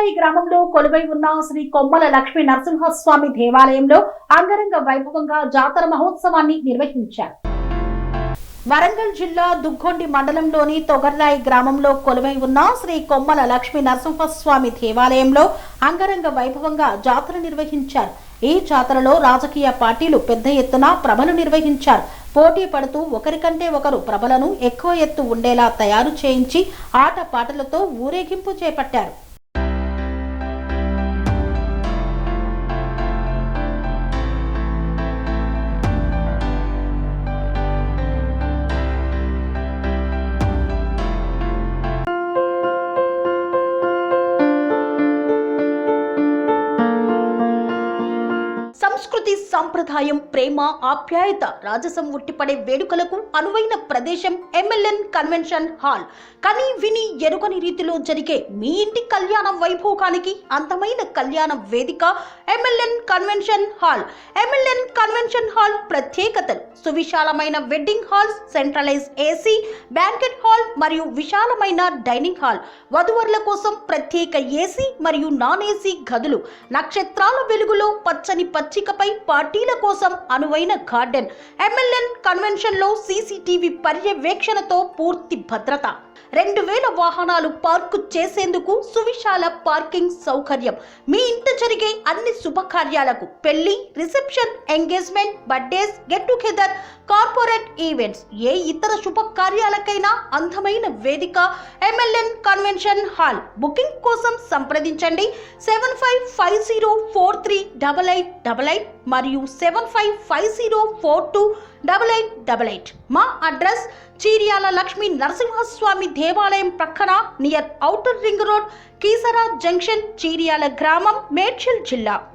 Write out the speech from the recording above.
తొగర్రాయి గ్రామంలో కొలువై ఉన్న శ్రీ కొమ్మల లక్ష్మీ నరసింహస్వామి దేవాలయంలో అంగరంగ వైభవంగా జాతర మహోత్సవాన్ని నిర్వహించారు. వరంగల్ జిల్లా దుగ్గొండి మండలంలోని తొగర్రాయి గ్రామంలో కొలువై ఉన్న శ్రీ కొమ్మల లక్ష్మీ నరసింహస్వామి దేవాలయంలో అంగరంగ వైభవంగా జాతర నిర్వహించారు. ఈ జాతరలో రాజకీయ పార్టీలు పెద్ద ఎత్తున ప్రభలు నిర్వహించారు. పోటీ పడుతూ ఒకరికంటే ఒకరు ప్రభలను ఎక్కువ ఎత్తు ఉండేలా తయారు చేయించి ఆటపాటలతో ఊరేగింపు చేపట్టారు. సంస్కృతి, సంప్రదాయం, ప్రేమ, ఆప్యాయత, రాజసం ఉట్టిపడే వేడుకలకు అనువైన ప్రదేశం ఎంఎల్ఎన్ కన్వెన్షన్ హాల్. కని విని ఎరుగని రీతిలో జరిగే మీ ఇంటి కళ్యాణ వైభోగానికి అందమైన కళ్యాణ వేదిక MLN convention hall. MLN convention hall ప్రత్యేకతలు: సువిశాలమైన wedding halls, centralize AC banquet hall మరియు విశాలమైన డైనింగ్ హాల్, వధువరుల కోసం ప్రత్యేక ఏసీ మరియు నాన్ ఏసీ గదులు, నక్షత్రాల వెలుగులో పచ్చని పచ్చికపై పార్టీల కోసం అనువైన గార్డెన్. ఎంఎల్ఎన్ కన్వెన్షన్ లో సీసీటీవీ పర్యవేక్షణతో పూర్తి భద్రత, 2000 వాహనాలు పార్కు చేసేందుకు సువిశాల పార్కింగ్ సౌకర్యం. మీ ఇంట జరిగే అన్ని శుభకార్యాలకు, పెళ్లి, reception, engagement, birthdays, get together, corporate events, ఏ ఇతర శుభకార్యాలకైనా అందమైన వేదిక ఎంఎల్ఎన్ కన్వెన్షన్ హాల్. బుకింగ్ కోసం సంప్రదించండి 7550438888 మరియు 7550428888. మా అడ్రస్ చీర్యాల లక్ష్మీ నరసింహస్వామి దేవాలయం ప్రక్కన, near outer ring road, Keesara junction, Cheeryal గ్రామం, మేడ్చల్ జిల్లా.